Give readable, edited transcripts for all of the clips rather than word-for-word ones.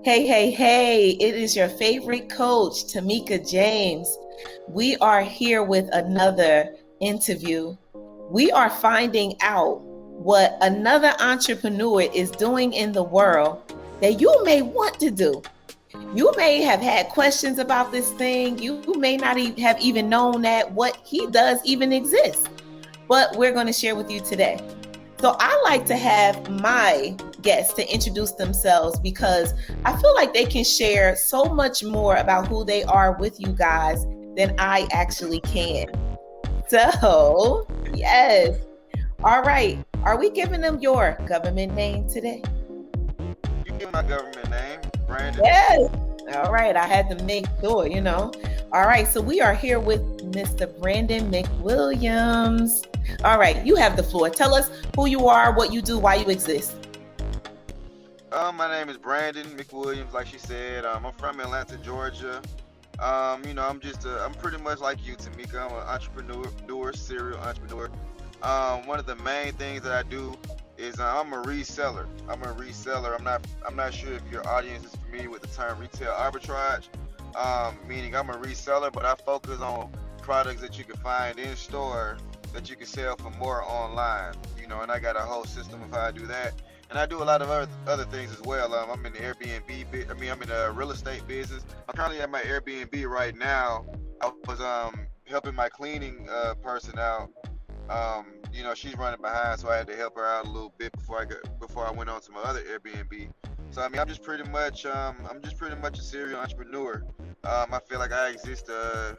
Hey, hey, hey, it is your favorite coach, Tamika James. We are here with another interview. We are finding out what another entrepreneur is doing in the world that you may want to do. You may have had questions about this thing. You may not have even known that what he does even exists, but we're going to share with you today. So I like to have my guests to introduce themselves because I feel like they can share so much more about who they are with you guys than I actually can. So, yes. All right. Are we giving them your government name today? You give my government name, Brandon. Yes. All right. I had to make sure. All right. So we are here with Mr. Brandon McWilliams. All right. You have the floor. Tell us who you are, what you do, why you exist. My name is Brandon McWilliams, like she said. I'm from Atlanta, Georgia. I'm pretty much like you, Tamika. I'm an entrepreneur, serial entrepreneur. One of the main things that I do is I'm a reseller. I'm not sure if your audience is familiar with the term retail arbitrage. Meaning I'm a reseller, but I focus on products that you can find in store that you can sell for more online. And I got a whole system of how I do that. And I do a lot of other things as well. I'm in the I'm in the real estate business. I'm currently at my Airbnb right now. I was helping my cleaning person out. She's running behind, so I had to help her out a little bit before I went on to my other Airbnb. So I'm just pretty much a serial entrepreneur. I feel like I exist to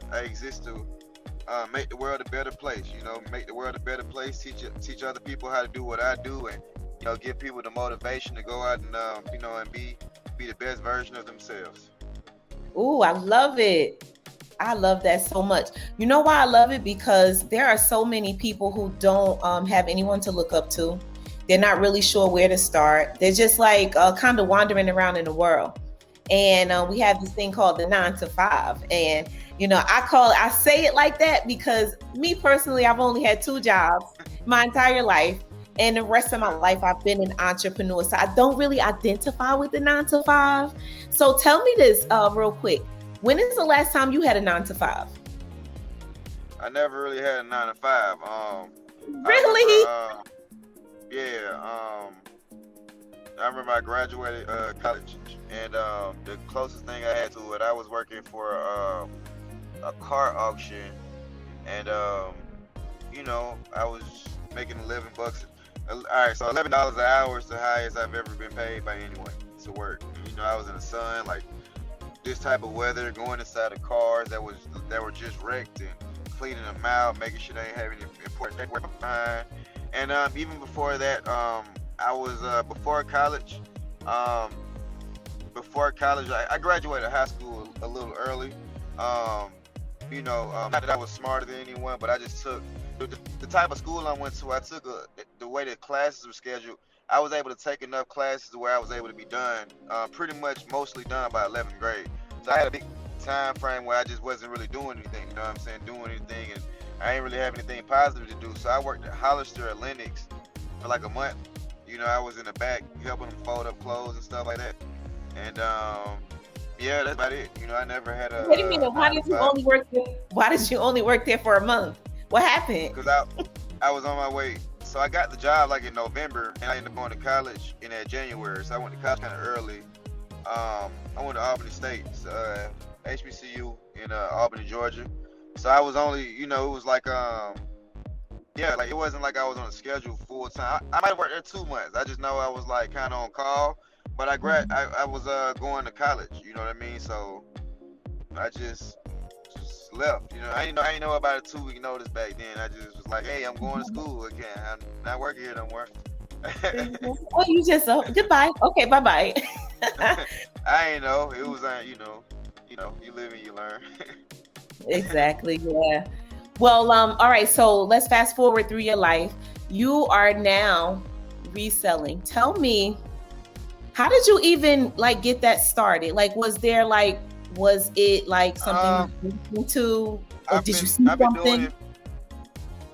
make the world a better place. Make the world a better place. Teach other people how to do what I do, and give people the motivation to go out and and be the best version of themselves. Ooh, I love it. I love that so much. You know why I love it? Because there are so many people who don't have anyone to look up to. They're not really sure where to start. They're just like kind of wandering around in the world. And we have this thing called the 9 to 5. And I say it like that because me personally, I've only had 2 jobs my entire life. And the rest of my life, I've been an entrepreneur. So I don't really identify with the 9 to 5. So tell me this real quick. When is the last time you had a 9 to 5? I never really had a 9 to 5. I Really? remember, yeah. I remember I graduated college, and the closest thing I had to it, I was working for a car auction, and I was making $11. All right, so $11 an hour is the highest I've ever been paid by anyone to work. I was in the sun, like this type of weather, going inside of cars that were just wrecked and cleaning them out, making sure they ain't have any important paperwork behind. And even before that, I was before college. Um, Before college, I graduated high school a little early. Not that I was smarter than anyone, but I just took the type of school I went to. The way the classes were scheduled. I was able to take enough classes where I was able to be done, pretty much mostly done by 11th grade. So I had a big time frame where I just wasn't really doing anything. You know what I'm saying? Doing anything, and I ain't really have anything positive to do. So I worked at Hollister at Lennox for like a month. I was in the back helping them fold up clothes and stuff like that. And yeah, that's about it. I never had Wait a minute. Why nine to did you five only work there? Why did you only work there for a month? What happened? because I was on my way. So I got the job like in November, and I ended up going to college in January. So I went to college kind of early. I went to Albany State, HBCU in Albany, Georgia. So I was only, it was like yeah, like it wasn't like I was on a schedule full time. I might have worked there 2 months. I just know I was like kind of on call, but I was going to college. You know what I mean? So I just left. I ain't know about a 2 week notice back then. I just was like, hey, I'm going to school again. I'm not working here no more. Oh, you just goodbye. Okay, bye bye. I ain't know. It was you live and you learn. Exactly. Yeah. Well, all right. So let's fast forward through your life. You are now reselling. Tell me, how did you even like get that started? Like, was it like something um, you were into, or I've did you been see I've been doing something? it.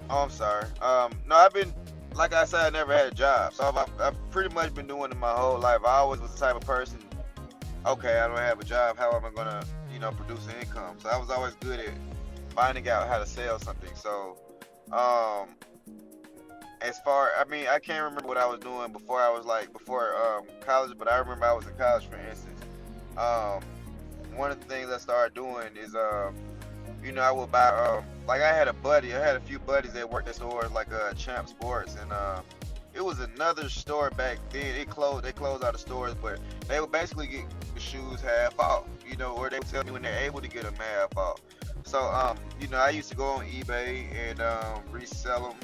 Oh, I'm sorry. No, I've been like I said, I never had a job, so I've pretty much been doing it my whole life. I always was the type of person. Okay, I don't have a job. How am I gonna, produce an income? So I was always good at finding out how to sell something. So, um, I mean, I can't remember what I was doing before I was like before college, but I remember I was in college, for instance. Um, One of the things I started doing is I would buy like I had a few buddies that worked at stores like Champ Sports, and it was another store back then. They closed out the stores, but they would basically get the shoes half off, or they would tell me when they're able to get them half off. So I used to go on eBay and resell them,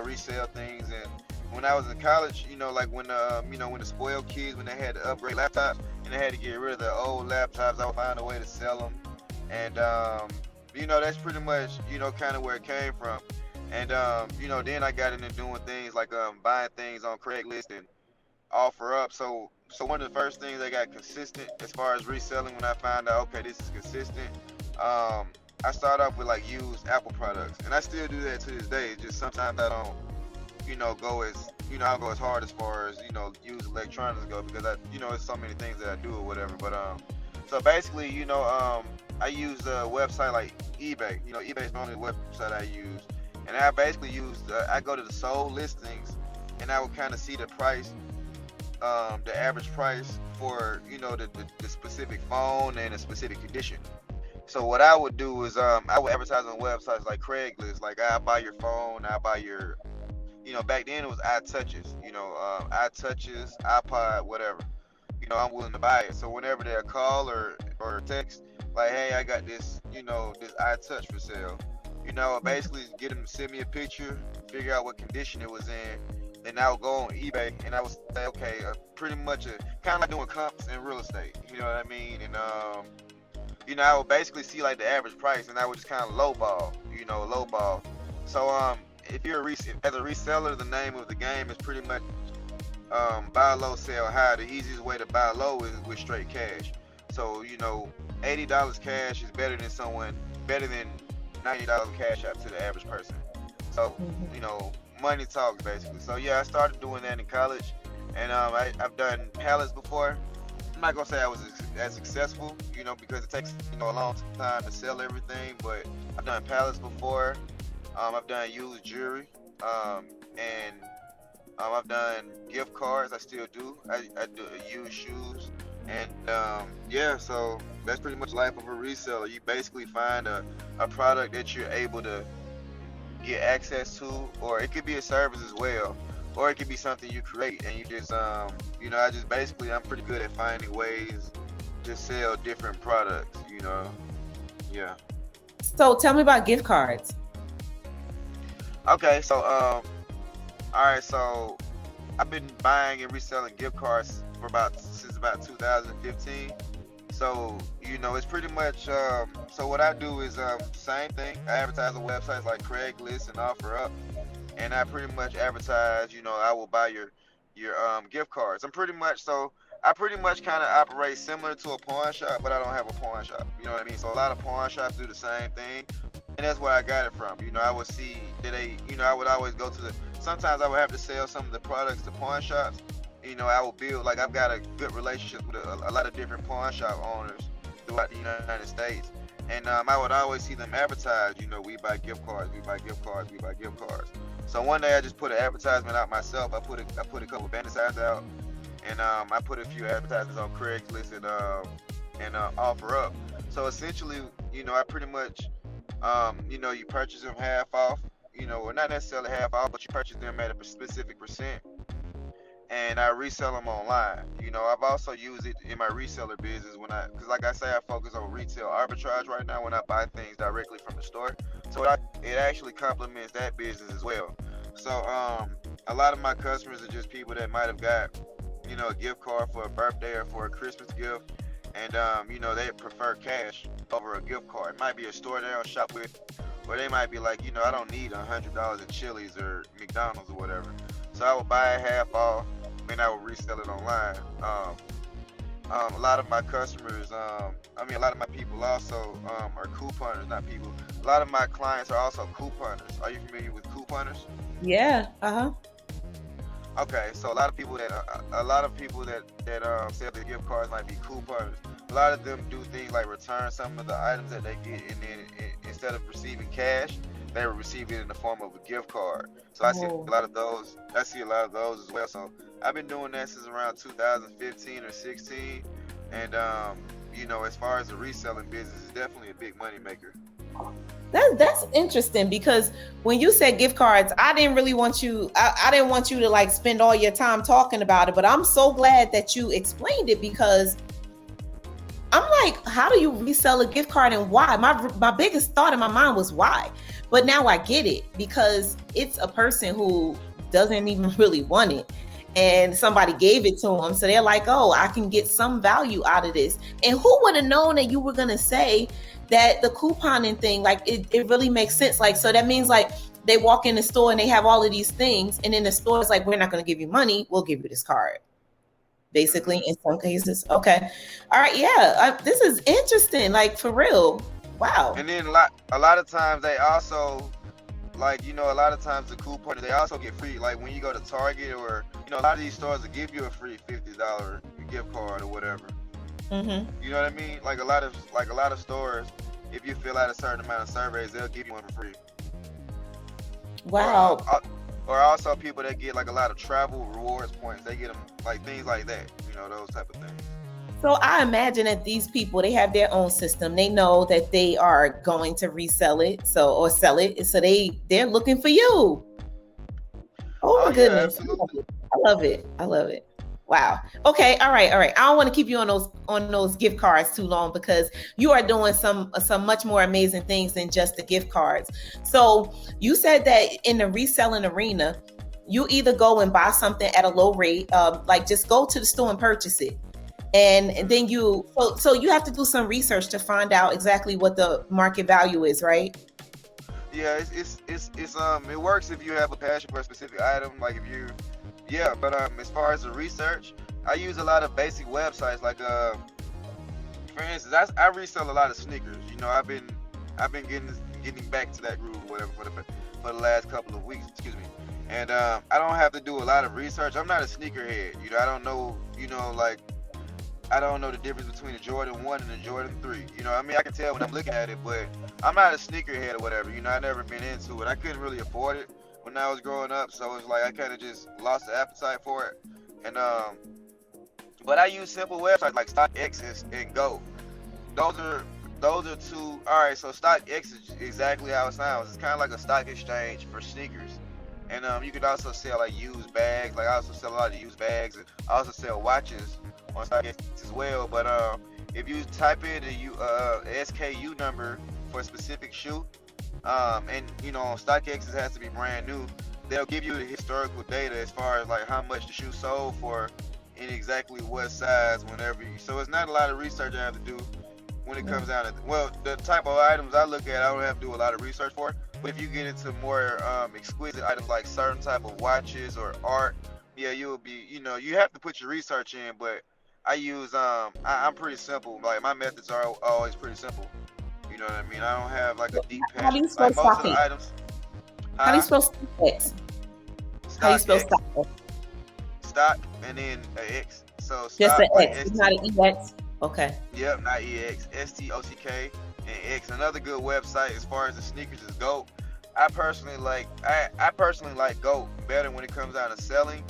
resell things. And when I was in college, like when the spoiled kids, when they had to upgrade laptops and they had to get rid of the old laptops, I would find a way to sell them. And that's pretty much, kind of where it came from. And then I got into doing things like buying things on Craigslist and offer up. So one of the first things I got consistent as far as reselling, when I found out, okay, this is consistent. I started off with like used Apple products, and I still do that to this day. It's just sometimes I don't, go as I don't go as hard as far as used electronics go, because it's so many things that I do or whatever. But so basically, I use a website like eBay. eBay is the only website I use, and I basically I go to the sold listings, and I would kind of see the price, the average price for the specific phone and a specific condition. So what I would do is I would advertise on websites like Craigslist, like I buy your phone, I buy your, back then it was iTouches, iTouches, iPod, whatever. I'm willing to buy it. So whenever they call or text, like, hey, I got this, this iTouch for sale. Basically get them to send me a picture, figure out what condition it was in, then I would go on eBay and I would say, okay, pretty much kind of like doing comps in real estate. You know what I mean? And I would basically see like the average price, and I would just kind of lowball. So if you're as a reseller, the name of the game is pretty much buy low, sell high. The easiest way to buy low is with straight cash. So $80 cash is better than $90 cash out to the average person. So money talks basically. So yeah, I started doing that in college, and I've done pallets before. I'm not gonna say I was as successful, because it takes a long time to sell everything. But I've done pallets before. I've done used jewelry, and I've done gift cards. I still do. I do used shoes, and yeah. So that's pretty much life of a reseller. You basically find a product that you're able to get access to, or it could be a service as well, or it could be something you create, and you just I'm pretty good at finding ways to sell different products. Yeah. So tell me about gift cards. Okay, so all right, so I've been buying and reselling gift cards since about 2015. So it's pretty much so what I do is same thing. I advertise on websites like Craigslist and OfferUp, and I pretty much advertise. I will buy your gift cards. I pretty much kind of operate similar to a pawn shop, but I don't have a pawn shop. You know what I mean? So a lot of pawn shops do the same thing, and that's where I got it from. I would see that I would always go to sometimes I would have to sell some of the products to pawn shops. I will build, like, I've got a good relationship with a lot of different pawn shop owners throughout the United States. And I would always see them advertise, we buy gift cards, we buy gift cards, we buy gift cards. So one day I just put an advertisement out myself. I put a couple of banner signs out, and I put a few advertisements on Craigslist and OfferUp. So essentially, I pretty much, you purchase them half off, or not necessarily half off, but you purchase them at a specific percent, and I resell them online. I've also used it in my reseller business because like I say, I focus on retail arbitrage right now when I buy things directly from the store. So it actually complements that business as well. So a lot of my customers are just people that might have got, a gift card for a birthday or for a Christmas gift, and they prefer cash over a gift card. It might be a store they don't shop with, or they might be like, I don't need $100 at Chili's or McDonald's or whatever. So I would buy it half off, and I would resell it online. A lot of my customers, a lot of my people also are couponers, not people. A lot of my clients are also couponers. Are you familiar with couponers? Yeah. Uh-huh. Okay, so a lot of people that sell the gift cards might be coupons. A lot of them do things like return some of the items that they get, and then instead of receiving cash, they will receive it in the form of a gift card. So I see a Oh, lot of those. I see a lot of those as well. So I've been doing that since around 2015 or 16, and as far as the reselling business, it's definitely a big money maker. that's interesting because when you said gift cards, I didn't really want you. I didn't want you to like spend all your time talking about it. But I'm so glad that you explained it because I'm like, how do you resell a gift card and why? My biggest thought in my mind was why, but now I get it because it's a person who doesn't even really want it, and somebody gave it to them, so they're like, oh, I can get some value out of this. And who would have known that you were gonna say that the couponing thing, like it really makes sense. Like, so that means like they walk in the store and they have all of these things, and then the store is like, we're not gonna give you money, we'll give you this card basically Hmm. in some cases. Okay. All right. Yeah. This is interesting. Like for real. Wow. And then a lot of times they also, like, a lot of times the coupon, they also get free, like when you go to Target, or a lot of these stores will give you a free $50 gift card or whatever. Mm-hmm. You know what I mean? Like a lot of stores, if you fill out a certain amount of surveys, they'll give you one for free. Or Wow. also people that get like a lot of travel rewards points, they get them, like things like that, those type of things. So I imagine that these people, they have their own system. They know that they are going to resell it, so or sell it. So they're looking for you. Oh Oh my yeah, goodness. absolutely. I love it. I love it. Wow. Okay. All right. All right. I don't want to keep you on those gift cards too long because you are doing some much more amazing things than just the gift cards. So you said that in the reselling arena, you either go and buy something at a low rate, like just go to the store and purchase it, and then Hmm. so you have to do some research to find out exactly what the market value is, right? Yeah, it works if you have a passion for a specific item, like if you, yeah. But as far as the research, I use a lot of basic websites, like for instance, I resell a lot of sneakers. I've been getting back to that groove, whatever, for the last couple of weeks. Excuse me. And I don't have to do a lot of research. I'm not a sneakerhead. I don't know. Like, I don't know the difference between a Jordan 1 and a Jordan 3. I mean, I can tell when I'm looking at it, but I'm not a sneakerhead or whatever. I never been into it. I couldn't really afford it when I was growing up, so it's like I kind of just lost the appetite for it. And but I use simple websites like StockX and Go. Those are those are two. All right, so StockX is exactly how it sounds. It's kind of like a stock exchange for sneakers. And you could also sell like used bags. Like I also sell a lot of used bags, and I also sell watches on StockX as well. But if you type in the SKU number for a specific shoe, and on StockX it has to be brand new, they'll give you the historical data as far as like how much the shoe sold for in exactly what size whenever you. So it's not a lot of research I have to do when it comes down to, well, the type of items I look at, I don't have to do a lot of research for. But if you get into more exquisite items like certain type of watches or art, yeah, you'll be, you have to put your research in. But I use, I'm pretty simple. Like my methods are always pretty simple. You know what I mean? I don't have like a deep How do passion. you spell Like most of the stocking? items, How do you huh? spell StockX? How do you Stock spell X, stock? stock, and then a X. So Just an stock like X. It's ST. not an EX. Okay. Yep, not EX, STOCK and X. Another good website as far as the sneakers is GOAT. I personally like GOAT better when it comes down to selling,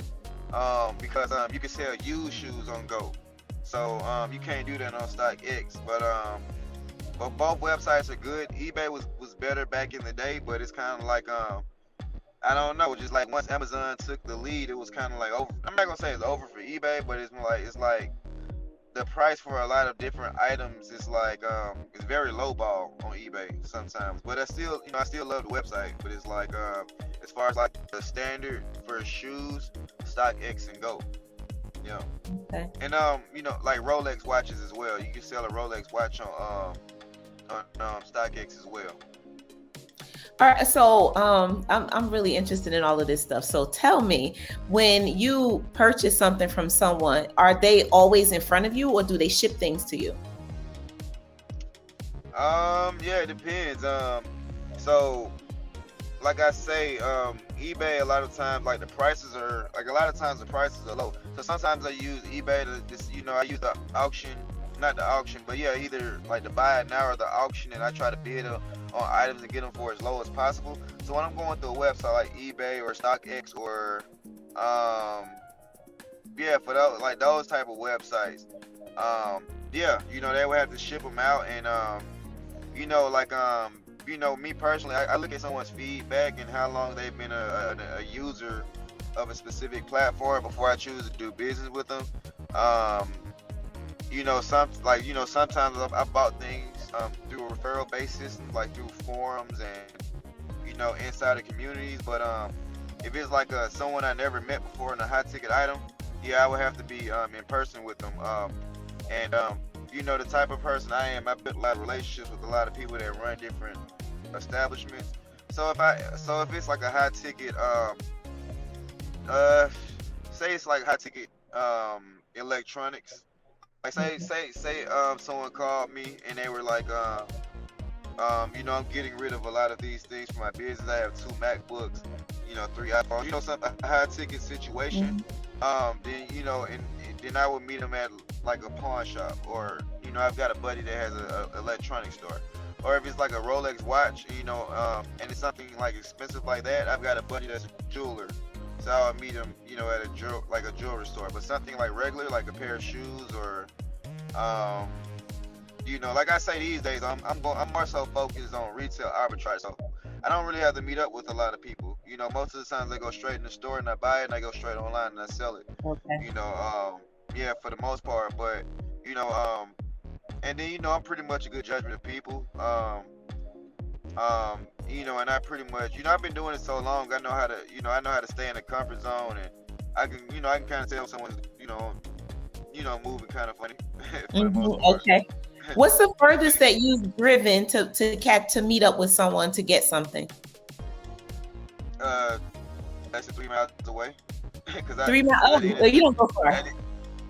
because you can sell used shoes on GOAT. So you can't do that on StockX. But both websites are good. eBay was better back in the day, but it's kind of like I don't know, just like once Amazon took the lead, it was kind of like over. I'm not gonna say it's over for eBay, but it's like the price for a lot of different items is like it's very low ball on eBay sometimes. But I still love the website. But it's like as far as like the standard for shoes, StockX and Go. Yeah. Okay. And like Rolex watches as well. You can sell a Rolex watch on StockX as well. All right, so I'm really interested in all of this stuff. So tell me, when you purchase something from someone, are they always in front of you, or do they ship things to you? Yeah, it depends. So like I say, eBay a lot of times, like the prices are like a lot of times the prices are low. So sometimes I use eBay to just I use the auction, not the auction, but yeah, either like the buy it now or the auction, and I try to bid on items and get them for as low as possible. So when I'm going through a website like eBay or StockX or um yeah, for those type of websites, yeah, they would have to ship them out, and like me personally, I look at someone's feedback and how long they've been a user of a specific platform before I choose to do business with them. Um, sometimes I've bought things through a referral basis, like through forums and inside the communities. But if it's like someone I never met before in a high ticket item, yeah, I would have to be in person with them. And the type of person I am, I built a lot of relationships with a lot of people that run different establishments. So if it's like a high ticket, say it's like high ticket electronics. Like say someone called me and they were like, I'm getting rid of a lot of these things for my business. I have 2 MacBooks, 3 iPhones, some a high ticket situation. And then I would meet them at like a pawn shop, or I've got a buddy that has a electronics store. Or if it's like a Rolex watch, and it's something like expensive like that, I've got a buddy that's a jeweler. So I'll meet him, at a jewelry store. But something like regular, like a pair of shoes, or like I say these days, I'm more so focused on retail arbitrage. So I don't really have to meet up with a lot of people. Most of the times I go straight in the store and I buy it, and I go straight online and I sell it. Okay. Yeah, for the most part. But and then I'm pretty much a good judgment of people. And I pretty much, I've been doing it so long. I know how to stay in the comfort zone, and I can kind of tell someone's, moving kind of funny. For the most part. Okay. What's the furthest that you've driven to meet up with someone to get something? That's 3 miles away. 3 miles? Oh, you don't go far.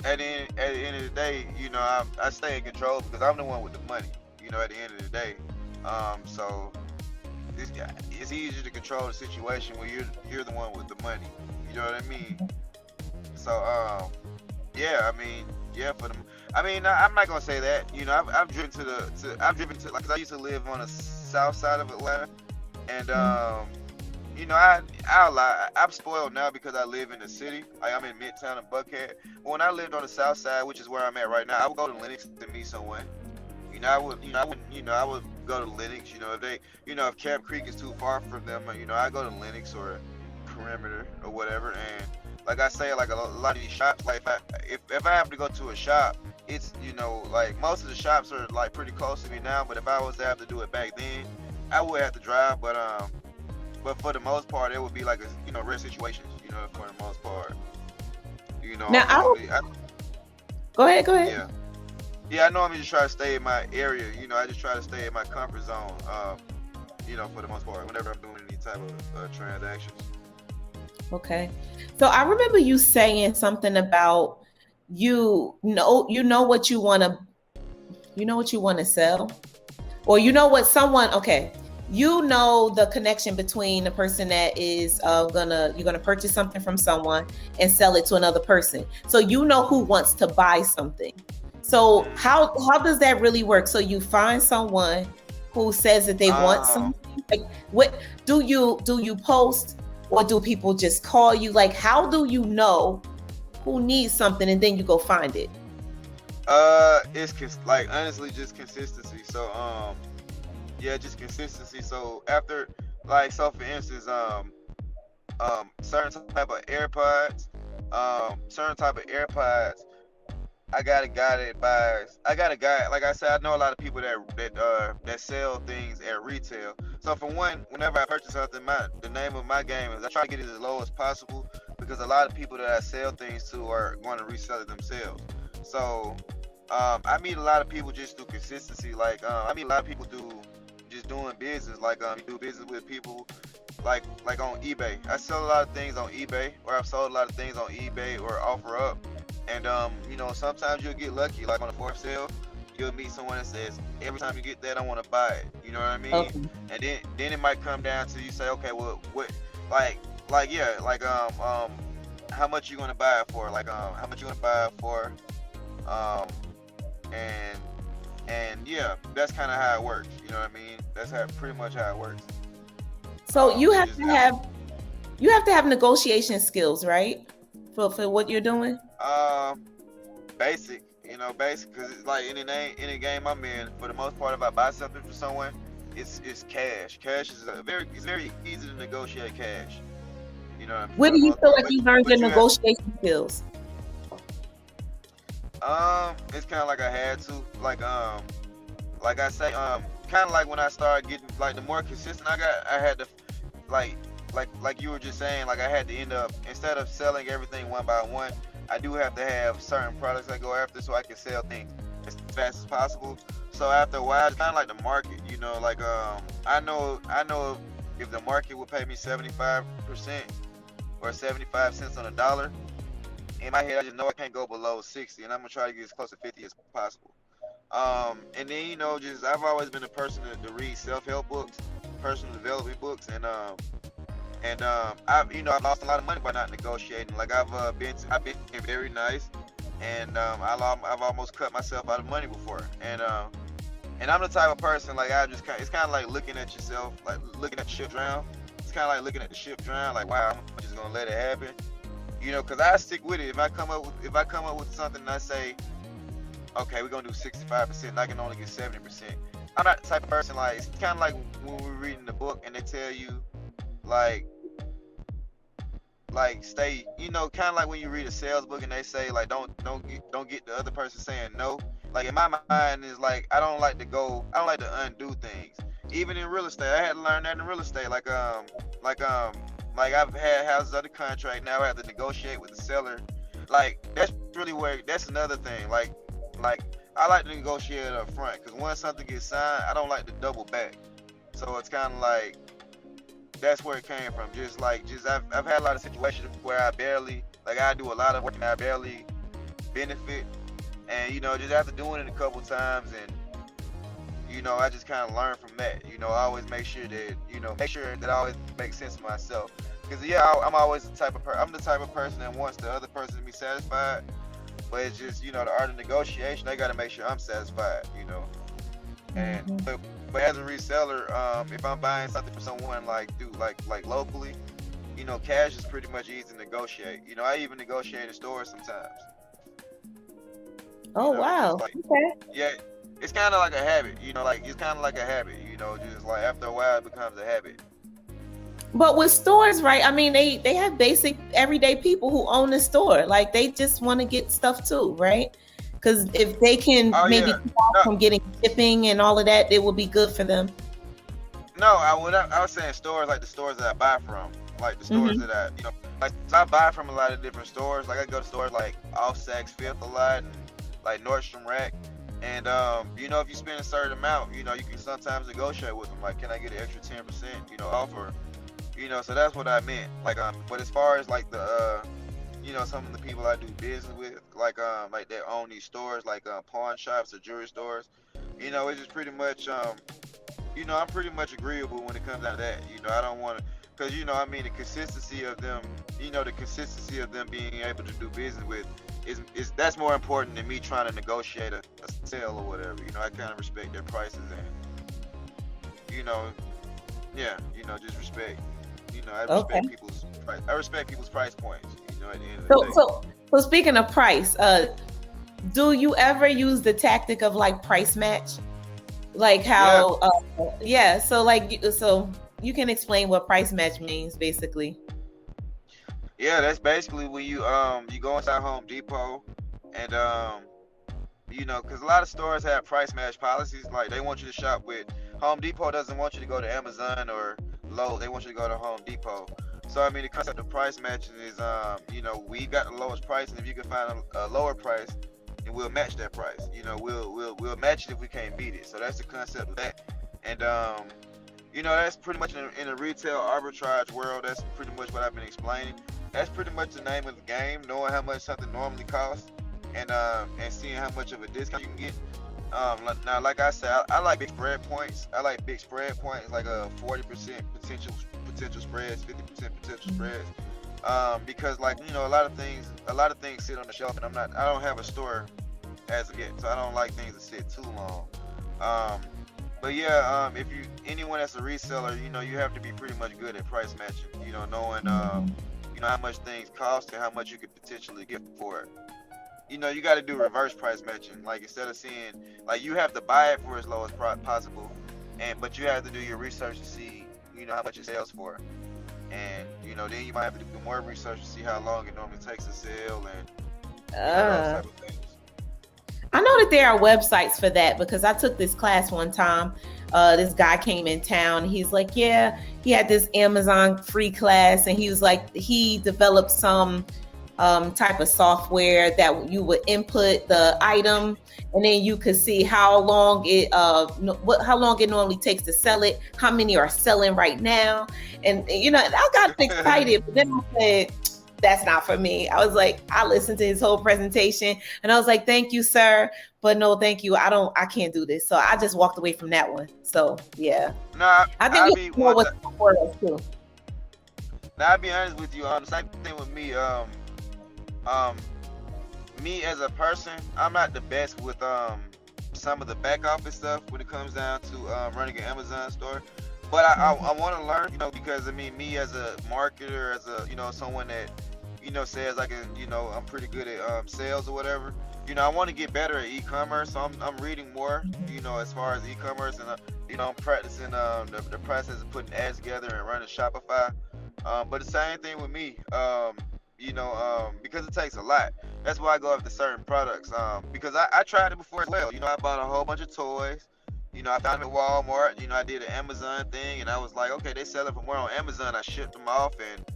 At the end of the day, I stay in control because I'm the one with the money. At the end of the day, so it's easier to control the situation when you're the one with the money. You know what I mean? So yeah, I mean, yeah, I'm not gonna say that. I've driven to like, 'cause I used to live on the south side of Atlanta, and I'll lie, I'm spoiled now because I live in the city. I'm in Midtown and Buckhead. But when I lived on the south side, which is where I'm at right now, I would go to Lenox to meet someone. I would go to Lenox. If Camp Creek is too far from them, I go to Lenox or Perimeter or whatever. And like I say, like a lot of these shops, like if I have to go to a shop, it's like most of the shops are like pretty close to me now. But if I was to have to do it back then, I would have to drive. But for the most part, it would be like rare situations. For the most part, Now go ahead. Yeah, I normally just try to stay in my area. I just try to stay in my comfort zone. For the most part, whenever I'm doing any type of transactions. Okay. So I remember you saying something about you know what you want to sell, or what someone. Okay. The connection between the person that is you're gonna purchase something from someone and sell it to another person. So who wants to buy something. So how does that really work? So you find someone who says that they want something. Like, what do you post, or do people just call you? Like, how do you know who needs something and then you go find it? It's honestly just consistency. So yeah, just consistency. So after, for instance, certain type of AirPods, I got a guy, like I said, I know a lot of people that sell things at retail. So for one, whenever I purchase something, the name of my game is I try to get it as low as possible, because a lot of people that I sell things to are going to resell it themselves. So I meet a lot of people just through consistency. I meet a lot of people through just doing business. You do business with people like on eBay. I sell a lot of things on eBay, or I've sold a lot of things on eBay or OfferUp. And sometimes you'll get lucky, like on a 4th sale, you'll meet someone that says, every time you get that, I want to buy it. You know what I mean? Okay. And then it might come down to you say, okay, well, what, like yeah, how much you gonna buy it for? Like how much you gonna buy it for? Um, and yeah, that's kind of how it works. You know what I mean? That's pretty much how it works. So you have Just to have negotiation skills, right? For what you're doing. basic, basic, because it's like any game I'm in, for the most part, if I buy something for someone, it's cash. Cash is it's very easy to negotiate cash. Where For do the you most feel part. like you learned your But you have, negotiation skills? it's kind of like I had to, like I say, kind of like when I started getting, like, the more consistent I got, I had to, like, like you were just saying, like I had to end up, instead of selling everything one by one, I do have to have certain products I go after so I can sell things as fast as possible. So after a while, it's kind of like the market, like I know if the market would pay me 75% or 75 cents on a dollar, in my head I just know I can't go below 60, and I'm gonna try to get as close to 50 as possible. And then just I've always been a person to read self-help books, personal development books, I've lost a lot of money by not negotiating. Like I've been very nice, and I've almost cut myself out of money before. And I'm the type of person, like, it's kind of like looking at yourself, like looking at the ship drown. It's kind of like looking at the ship drown, like, wow, I'm just gonna let it happen. Because I stick with it. If I come up with something and I say, okay, we're gonna do 65%, and I can only get 70%. I'm not the type of person, like, it's kind of like when we're reading the book and they tell you, like stay, kind of like when you read a sales book and they say, like, don't get the other person saying no. Like, in my mind is like, I don't like to undo things. Even in real estate, I had to learn that in real estate. Like I've had houses under contract. Now I have to negotiate with the seller. Like, that's another thing. Like I like to negotiate up front, because once something gets signed, I don't like to double back. So it's kind of like, that's where it came from. I've had a lot of situations where I do a lot of work and I barely benefit. And, just after doing it a couple times, and, I just kind of learn from that. I always make sure that I always make sense of myself. Because, yeah, I'm always the type of person that wants the other person to be satisfied. But it's just, the art of negotiation, I got to make sure I'm satisfied, And, Mm-hmm. but as a reseller, if I'm buying something for someone, like locally, cash is pretty much easy to negotiate. I even negotiate in stores sometimes. Oh, wow. Like, Okay. yeah, it's kind of like a habit. It's kind of like a habit. Just like after a while, it becomes a habit. But with stores, right? I mean, they have basic everyday people who own the store. Like, they just want to get stuff too, right? Because if they can maybe keep off from getting shipping and all of that, it will be good for them. No, I was saying stores, like the stores that I buy from, like the stores that I buy from a lot of different stores. Like, I go to stores like Off Saks Fifth a lot, and like Nordstrom Rack. And if you spend a certain amount, you can sometimes negotiate with them. Like, can I get an extra 10%, offer? So that's what I meant. Like, but as far as like the some of the people I do business with, like they own these stores, like pawn shops or jewelry stores, it's just pretty much I'm pretty much agreeable when it comes down to that. I don't want to, because the consistency of them, being able to do business with is that's more important than me trying to negotiate a sale or whatever. I kind of respect their prices, and just respect. I respect people's price points. At the end of the day. So speaking of price, do you ever use the tactic of like price match? Like how, so you can explain what price match means, basically. Yeah, that's basically when you go inside Home Depot, and because a lot of stores have price match policies. Like, they want you to shop with Home Depot. Doesn't want you to go to Amazon or Lowe's. They want you to go to Home Depot. So the concept of price matching is we got the lowest price, and if you can find a lower price, then we'll match that price. We'll match it if we can't beat it. So that's the concept of that. And that's pretty much in the retail arbitrage world. That's pretty much what I've been explaining. That's pretty much the name of the game, knowing how much something normally costs, and seeing how much of a discount you can get. Now, like I said, I like big spread points. I like big spread points, like a 40% potential spreads, 50% potential spreads. Because like a lot of things sit on the shelf, and I don't have a store as of yet, so I don't like things to sit too long. Um, but yeah, if anyone that's a reseller, you have to be pretty much good at price matching. Knowing how much things cost and how much you could potentially get for it. You got to do reverse price matching. Like instead of seeing, like you have to buy it for as low as possible, but you have to do your research to see, how much it sells for, and then you might have to do more research to see how long it normally takes to sell, and those type of things. I know that there are websites for that because I took this class one time. This guy came in town. He's like, yeah, he had this Amazon free class, and he was like, he developed some type of software that you would input the item, and then you could see how long it normally takes to sell it, how many are selling right now, and I got excited, but then I said, that's not for me. I was like, I listened to his whole presentation, and I was like, thank you, sir, but no, thank you. I can't do this. So I just walked away from that one. So yeah, Nah, I think we know what's for us too. Now, I'll be honest with you. Same thing with me. Me as a person, I'm not the best with some of the back office stuff when it comes down to running an Amazon store. But I want to learn, because me as a marketer, as a someone that says I can, I'm pretty good at sales or whatever. I want to get better at e-commerce, so I'm reading more, as far as e-commerce, and I'm practicing the process of putting ads together and running Shopify. But the same thing with me, because it takes a lot. That's why I go after certain products. Because I tried it before as well. I bought a whole bunch of toys. I found them at Walmart. I did an Amazon thing, and I was like, okay, they sell it for more on Amazon. I shipped them off, and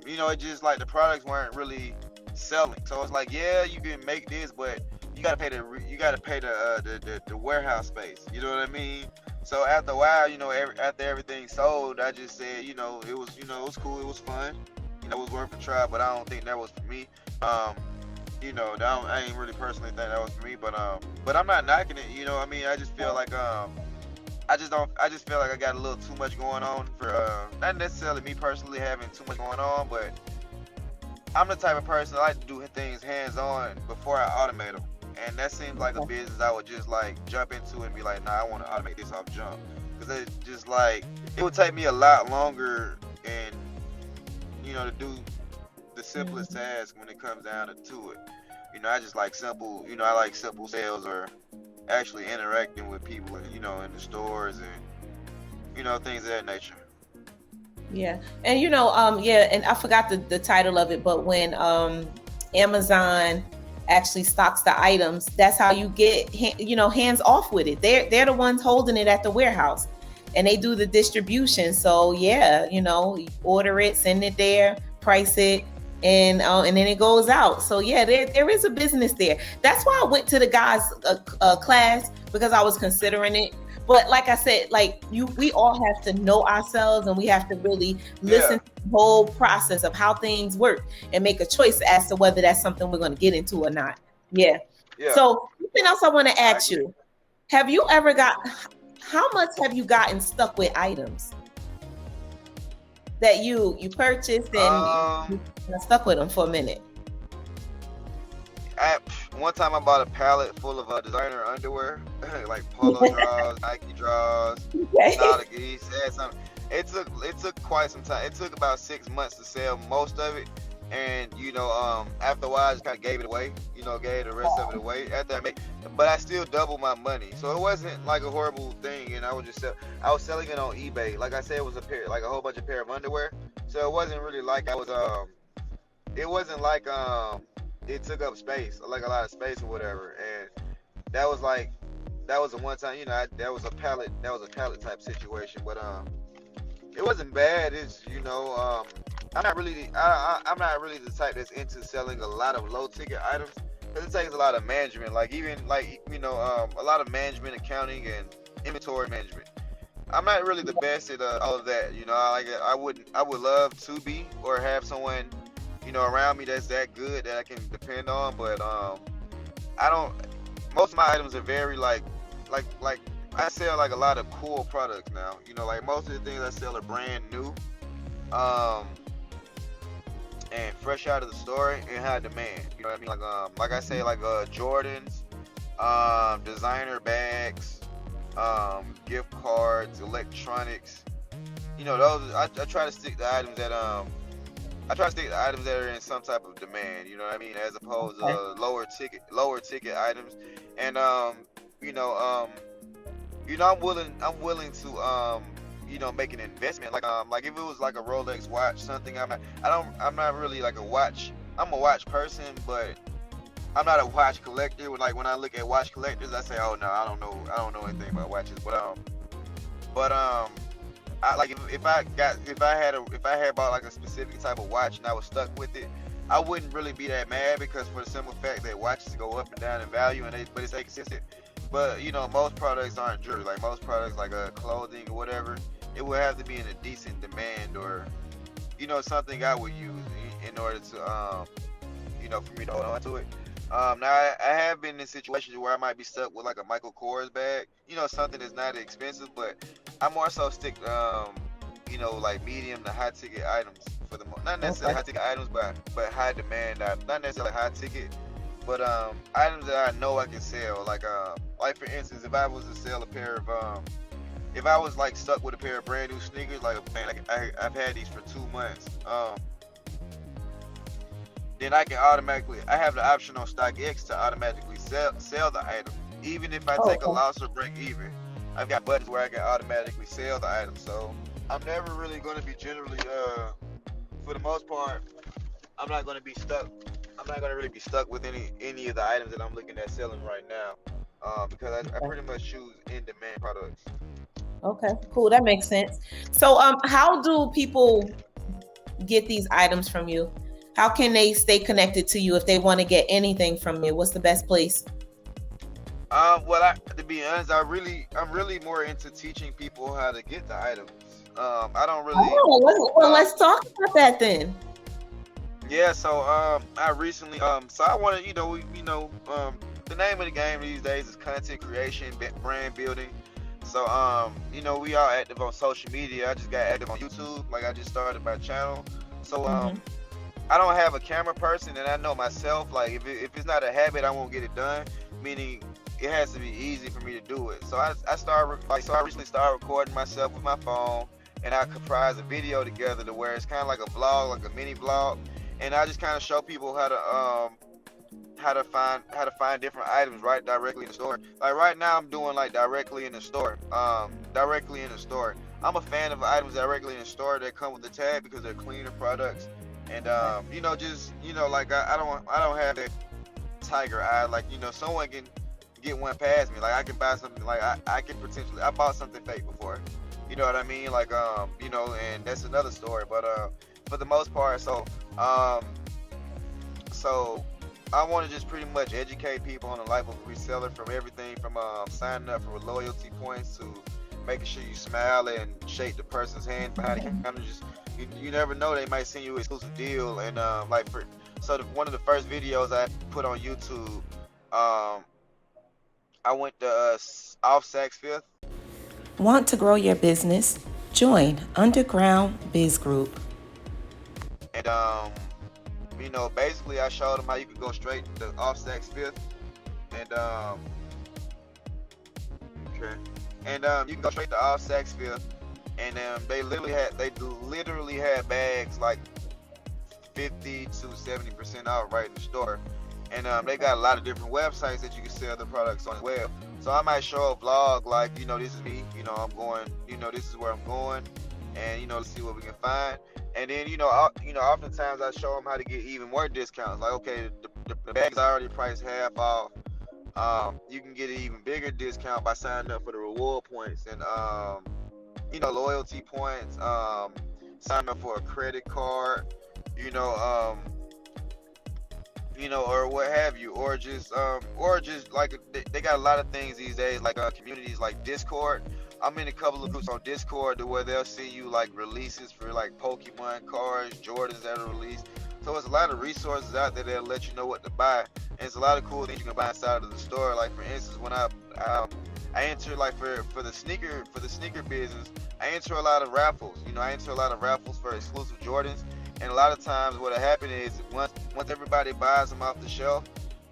it just like the products weren't really selling. So it's like, yeah, you can make this, but you gotta pay the warehouse space. You know what I mean? So after a while, after everything sold, I just said, it was cool, it was fun, it was worth a try, but I don't think that was for me. I ain't really personally think that was for me, but I'm not knocking it. I just feel like I just feel like I got a little too much going on for not necessarily me personally having too much going on, but I'm the type of person that like to do things hands-on before I automate them. And that seems like a business I would just like jump into and be like, nah, I want to automate this off jump. Because it's just like, it would take me a lot longer and, to do the simplest task when it comes down to it. I just like simple, I like simple sales or actually interacting with people, in the stores and, things of that nature. Yeah. And, and I forgot the title of it, but when Amazon actually stocks the items, that's how you get hands off with it. They're the ones holding it at the warehouse, and they do the distribution. So yeah, order it, send it there, price it, and then it goes out. So yeah, there is a business there. That's why I went to the guy's class, because I was considering it. But like I said, we all have to know ourselves, and we have to really listen to the whole process of how things work and make a choice as to whether that's something we're going to get into or not. Yeah. So something else I want to ask you: have you ever how much have you gotten stuck with items that you purchased and you stuck with them for a minute? One time I bought a pallet full of designer underwear, like polo draws, Nike draws, Geese. It took quite some time. It took about 6 months to sell most of it, and after a while I just kind of gave it away. Gave the rest of it away. But I still doubled my money, so it wasn't like a horrible thing. And I was selling it on eBay. Like I said, it was a whole bunch of pair of underwear. So it wasn't really like I was It wasn't like it took up space, like a lot of space or whatever, and that was a one time, that was a pallet type situation, but it wasn't bad. It's I'm not really the type that's into selling a lot of low ticket items, because it takes a lot of management, a lot of management, accounting, and inventory management. I'm not really the best at all of that. I would love to be, or have someone around me that's that good that I can depend on, but I don't. most of my items are very like I sell like a lot of cool products now. You know, like most of the things I sell are brand new, um, and fresh out of the store and high demand. You know what I mean? Like I say, like Jordans, designer bags, gift cards, electronics. You know, those I try to stick to items that I try to stick to items that are in some type of demand. You know what I mean? As opposed to Okay. lower ticket items, and you know um I'm willing to make an investment. Like if it was like a Rolex watch, something I'm not really like a watch. I'm a watch person, but I'm not a watch collector. When I look at watch collectors, I say, oh no, I don't know anything about watches. But I like if I had bought like a specific type of watch and I was stuck with it, I wouldn't really be that mad, because for the simple fact that watches go up and down in value, but it's consistent. But most products aren't jewelry. Like most products, like clothing or whatever, it would have to be in a decent demand, or something I would use in order to for me to hold on to it. Now I have been in situations where I might be stuck with like a Michael Kors bag, something that's not expensive, but I more so stick like medium to high ticket items for the not necessarily Okay. high ticket items, but high demand items. Not necessarily high ticket, but items that I know I can sell. Like for instance, if I was to sell a pair of if I was like stuck with a pair of brand new sneakers, like man, I've had these for 2 months. Then I have the option on StockX to automatically sell the item, even if I Oh, take a okay. loss or break even. I've got buttons where I can automatically sell the item, so I'm never really going to be generally, for the most part, I'm not going to be stuck. I'm not going to really be stuck with any of the items that I'm looking at selling right now, because I Okay. pretty much choose in demand products. Okay. Cool. That makes sense. So, how do people get these items from you? How can they stay connected to you if they want to get anything from you? What's the best place? Well, to be honest, I'm really more into teaching people how to get the items. I don't really. Um, Let's talk about that then. Yeah, so I recently so I wanted the name of the game these days is content creation, brand building. So we all active on social media. I just got active on YouTube. Like I just started my channel. So Hmm. I don't have a camera person, and I know myself. Like if it's not a habit, I won't get it done. Meaning it has to be easy for me to do it. So I recently started recording myself with my phone, and I comprise a video together to where it's kind of like a vlog, like a mini vlog, and I just kind of show people how to find different items right directly in the store. Like right now, I'm doing like directly in the store. Directly in the store. I'm a fan of items directly in the store that come with the tag because they're cleaner products, and Okay. just like I don't have that tiger eye. Like someone can get one past me. Like I can buy something. Like I can potentially. I bought something fake before. You know what I mean? Like and that's another story. But for the most part, um so I want to just pretty much educate people on the life of a reseller, from everything from signing up for loyalty points to making sure you smile and shake the person's hand behind the counter. Just you never know, they might send you an exclusive deal. And one of the first videos I put on YouTube, um, I went to off Saks Fifth, Want to grow your business? Join Underground Biz Group. and basically I showed them how you could go straight to off Saks Fifth, and okay, and you can go straight to off Saks Fifth, and they literally had bags like 50 to 70% off right in the store. And they got a lot of different websites that you can sell the products on as well. So I might show a vlog like, this is me, I'm going, this is where I'm going, and let's see what we can find. And then oftentimes I show them how to get even more discounts. Like, okay, the bags are already priced half off. You can get an even bigger discount by signing up for the reward points and loyalty points. Sign up for a credit card. You know, or what have you, or just like they got a lot of things these days, like communities like Discord. I'm in a couple of groups on Discord to where they'll send you like releases for like Pokemon cards, Jordans that are released. So it's a lot of resources out there that'll let you know what to buy, and it's a lot of cool things you can buy inside of the store. Like for instance, when I enter like for the sneaker business, I enter a lot of raffles. I enter a lot of raffles for exclusive Jordans, and a lot of times what'll happen is once everybody buys them off the shelf,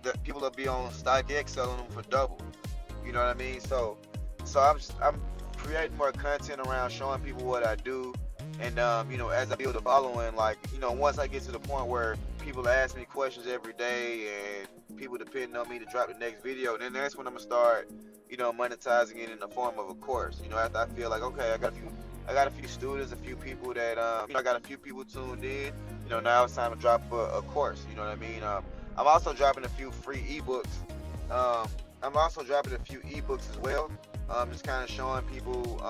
the people will be on StockX selling them for double. You know what I mean? So I'm creating more content around showing people what I do, and as I build a following, like once I get to the point where people ask me questions every day and people depend on me to drop the next video, then that's when I'm gonna start monetizing it in the form of a course. After I feel like, okay, I got a few students, a few people that I got a few people tuned in. Now it's time to drop a course. You know what I mean? I'm also dropping a few free ebooks. I'm also dropping a few ebooks as well. Just kind of showing people,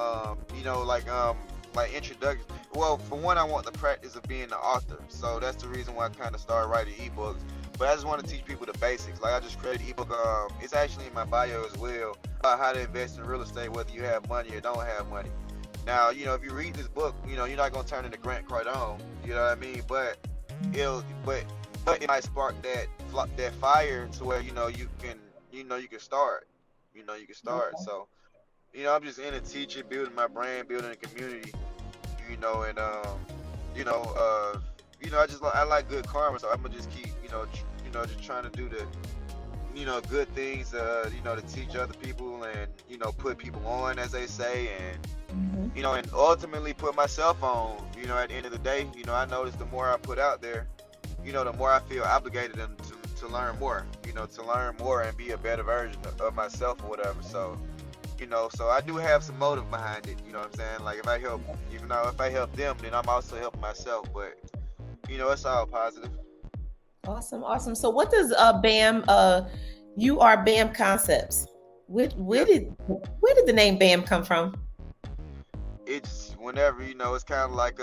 like introduction. Well, for one, I want the practice of being the author, so that's the reason why I kind of started writing ebooks. But I just want to teach people the basics. Like I just created an ebook. It's actually in my bio as well about how to invest in real estate, whether you have money or don't have money. Now, if you read this book, you're not gonna turn into Grant Cardone. You know what I mean? But it might spark that fire to where you can start. You can start. Okay. So I'm just in a teaching, building my brand, building a community. I like good karma, so I'm gonna just keep just trying to do the good things, to teach other people and put people on, as they say, and and ultimately put myself on. At the end of the day, I notice the more I put out there, the more I feel obligated to learn more, to learn more and be a better version of myself or whatever. So so I do have some motive behind it. You know what I'm saying? Like if I help them, then I'm also helping myself. But it's all positive. Awesome. So what does BAM? You are BAM Concepts. Where did the name BAM come from? It's whenever it's kind of like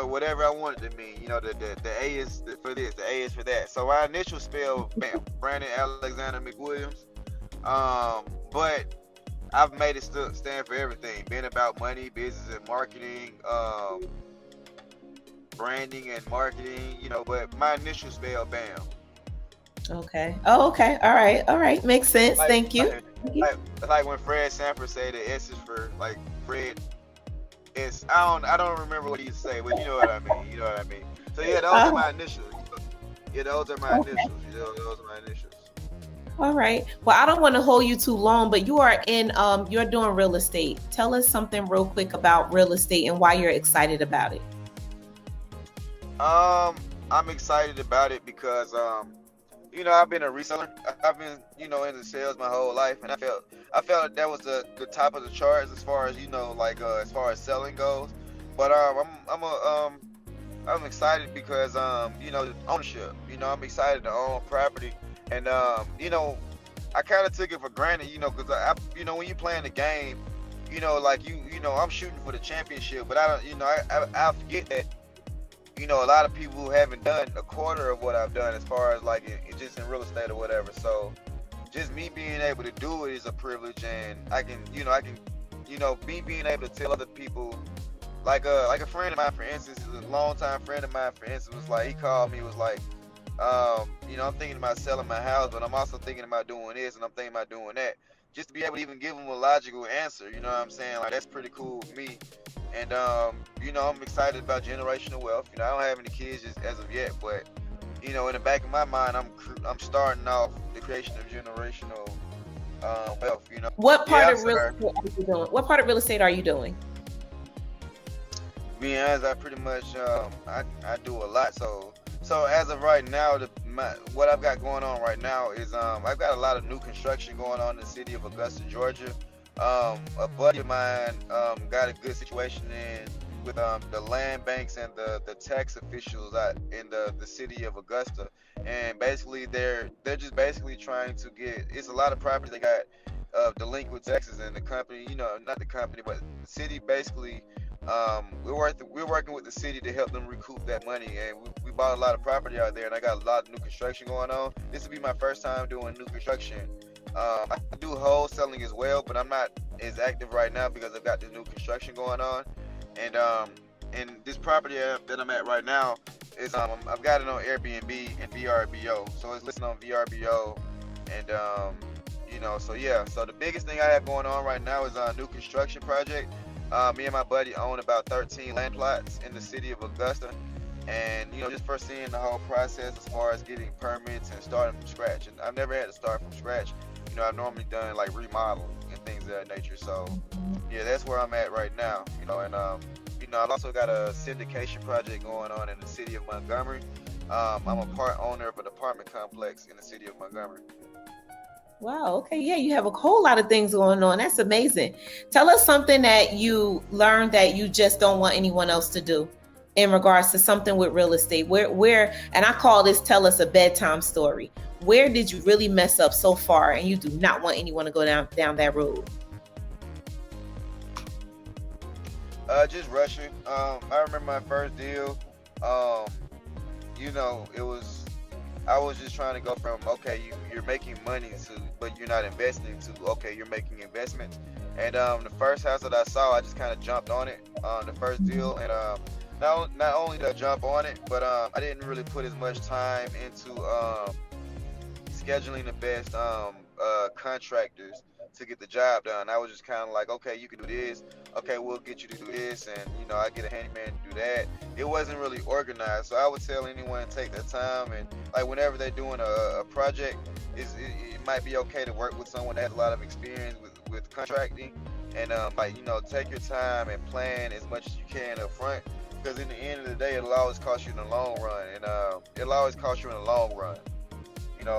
whatever I want it to mean. The A is for this, the A is for that. So my initial spell BAM, Brandon Alexander McWilliams. But I've made it stand for everything. Being about money, business, and marketing, branding and marketing. But my initial spell BAM. Okay. Oh, okay. All right. Makes sense. Thank you. Like when Fred Sanford say the S is for like Fred. I don't remember what he used to say, but you know what I mean. So yeah, those are my initials. Yeah, those are my initials. Those are my initials. All right. Well, I don't want to hold you too long, but you are you're doing real estate. Tell us something real quick about real estate and why you're excited about it. I'm excited about it because I've been a reseller. I've been into sales my whole life, and I felt that was the top of the charts as far as as far as selling goes. But I'm excited because ownership. I'm excited to own property. And I kind of took it for granted, because when you playing the game, I'm shooting for the championship, but I forget that, a lot of people haven't done a quarter of what I've done as far as like it just in real estate or whatever. So just me being able to do it is a privilege, and I can me being able to tell other people, like a friend of mine, for instance, a longtime friend of mine, for instance, was like, he called me, was like, I'm thinking about selling my house, but I'm also thinking about doing this, and I'm thinking about doing that. Just to be able to even give them a logical answer, you know what I'm saying? Like, that's pretty cool with me. And, I'm excited about generational wealth. I don't have any kids as of yet, but, in the back of my mind, I'm starting off the creation of generational wealth, What part of real estate are you doing? What part of real estate are you doing? Being honest, I pretty much, I do a lot, So as of right now, what I've got going on right now is I've got a lot of new construction going on in the city of Augusta, Georgia. A buddy of mine got a good situation with the land banks and the tax officials out in the city of Augusta, and basically they're just basically trying to get. It's a lot of properties they got delinquent taxes, and the company, not the company, but the city basically. We're working with the city to help them recoup that money, and we bought a lot of property out there, and I got a lot of new construction going on. This will be my first time doing new construction. I do wholesaling as well, but I'm not as active right now because I've got this new construction going on. And and this property that I'm at right now is I've got it on Airbnb and VRBO, so it's listed on VRBO, and so yeah. So the biggest thing I have going on right now is a new construction project. Me and my buddy own about 13 land plots in the city of Augusta, and just foreseeing the whole process as far as getting permits and starting from scratch. And I've never had to start from scratch. I've normally done like remodeling and things of that nature. So yeah, that's where I'm at right now. I've also got a syndication project going on in the city of Montgomery. I'm a part owner of an apartment complex in the city of Montgomery. Wow. Okay. Yeah, you have a whole lot of things going on. That's amazing. Tell us something that you learned that you just don't want anyone else to do in regards to something with real estate. Where, and I call this, tell us a bedtime story. Where did you really mess up so far and you do not want anyone to go down that road? Just rushing. I remember my first deal. I was just trying to go from, okay, you're making money but you're not investing, to, okay, you're making investments. And the first house that I saw, I just kind of jumped on it on the first deal. And not only did I jump on it, but I didn't really put as much time into scheduling the best contractors to get the job done. I was just kind of like, okay, you can do this. Okay, we'll get you to do this, and I get a handyman to do that. It wasn't really organized, so I would tell anyone to take their time, and like whenever they're doing a project, it might be okay to work with someone that has a lot of experience with contracting, and take your time and plan as much as you can up front, because in the end of the day, it'll always cost you in the long run, and it'll always cost you in the long run.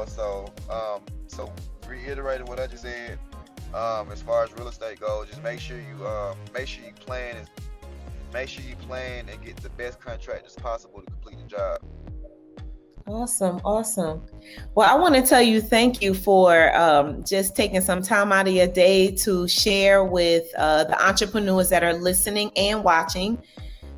So reiterating what I just said. As far as real estate goes, just make sure you plan and get the best contractors possible to complete the job. Awesome. Well, I want to tell you thank you for just taking some time out of your day to share with the entrepreneurs that are listening and watching,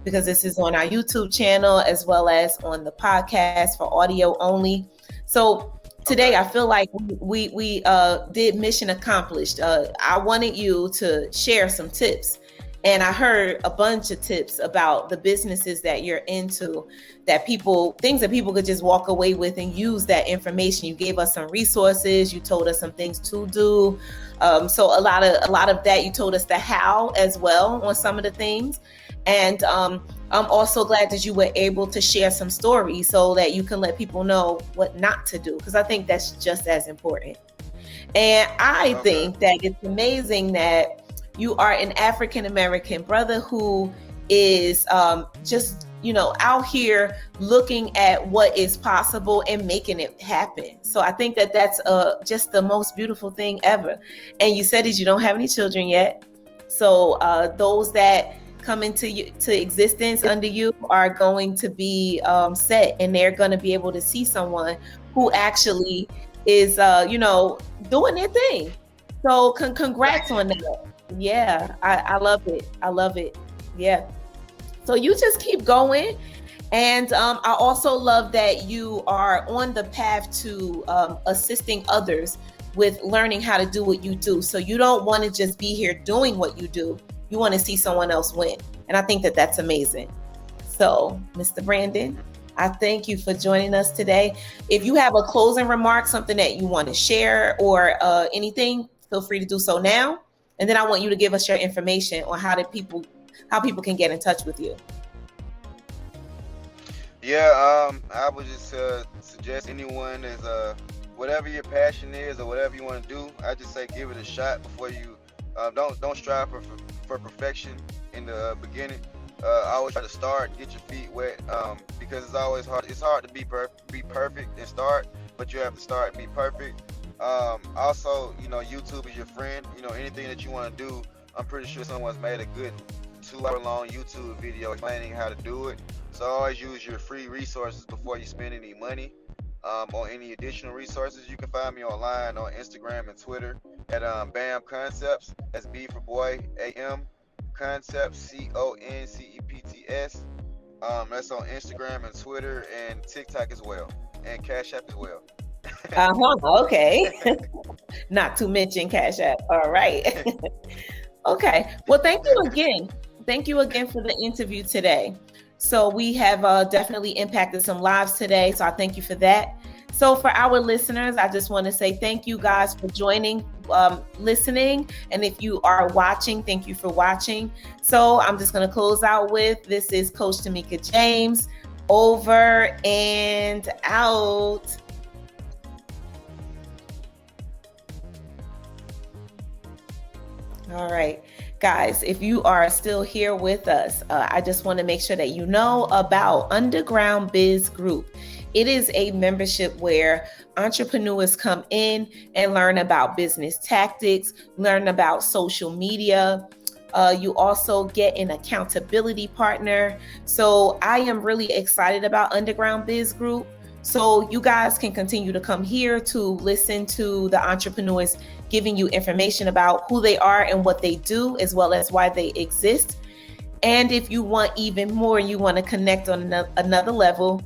because this is on our YouTube channel as well as on the podcast for audio only. So today, I feel like we did mission accomplished. I wanted you to share some tips, and I heard a bunch of tips about the businesses that you're into, things that people could just walk away with and use that information. You gave us some resources. You told us some things to do. So a lot of that, you told us the how as well on some of the things. And I'm also glad that you were able to share some stories so that you can let people know what not to do, because I think that's just as important. And I think that it's amazing that you are an African-American brother who is just, out here looking at what is possible and making it happen. So I think that that's just the most beautiful thing ever. And you said that you don't have any children yet. So those that come into existence under you are going to be set, and they're going to be able to see someone who actually is, doing their thing. So congrats on that. Yeah, I love it. Yeah. So you just keep going. And I also love that you are on the path to assisting others with learning how to do what you do. So you don't want to just be here doing what you do. You want to see someone else win. And I think that that's amazing. So, Mr. Brandon, I thank you for joining us today. If you have a closing remark, something that you want to share or anything, feel free to do so now. And then I want you to give us your information on how people can get in touch with you. Yeah, I would just suggest anyone is whatever your passion is or whatever you want to do, I just say give it a shot before you don't strive for perfection in the beginning. I always try to start, get your feet wet, because it's always hard. It's hard to be perfect and start, but you have to start and be perfect. Also, YouTube is your friend. Anything that you want to do, I'm pretty sure someone's made a good 2-hour-long YouTube video explaining how to do it. So always use your free resources before you spend any money on any additional resources. You can find me online on Instagram and Twitter at BAM Concepts. That's B for boy, AM Concepts, CONCEPTS. That's on Instagram and Twitter and TikTok as well, and Cash App as well. Okay. Not to mention Cash App. All right. Okay. Well, thank you again. thank you again for the interview today. So we have definitely impacted some lives today. So I thank you for that. So for our listeners, I just want to say thank you guys for joining, listening. And if you are watching, thank you for watching. So I'm just going to close out with, this is Coach Tamika James, over and out. All right, guys, if you are still here with us, I just want to make sure that you know about Underground Biz Group. It is a membership where entrepreneurs come in and learn about business tactics, learn about social media. You also get an accountability partner. So I am really excited about Underground Biz Group. So you guys can continue to come here to listen to the entrepreneurs giving you information about who they are and what they do, as well as why they exist. And if you want even more, you want to connect on another level,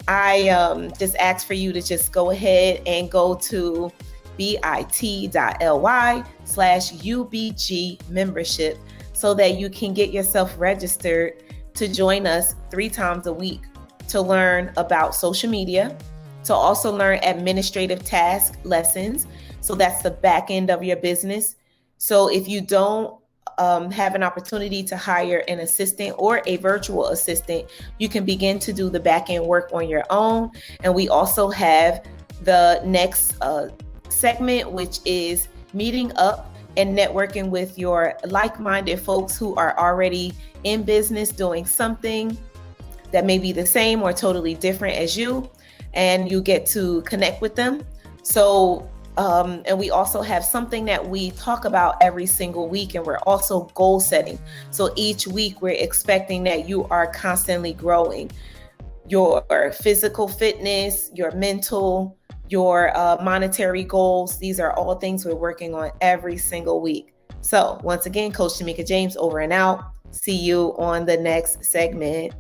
I just ask for you to just go ahead and go to bit.ly/UBG membership so that you can get yourself registered to join us 3 times a week to learn about social media, to also learn administrative task lessons. So that's the back end of your business. So if you don't have an opportunity to hire an assistant or a virtual assistant, you can begin to do the back end work on your own. And we also have the next segment, which is meeting up and networking with your like-minded folks who are already in business doing something that may be the same or totally different as you, and you get to connect with them. So, and we also have something that we talk about every single week, and we're also goal setting. So each week we're expecting that you are constantly growing your physical fitness, your mental, your monetary goals. These are all things we're working on every single week. So once again, Coach Tamika James, over and out. See you on the next segment.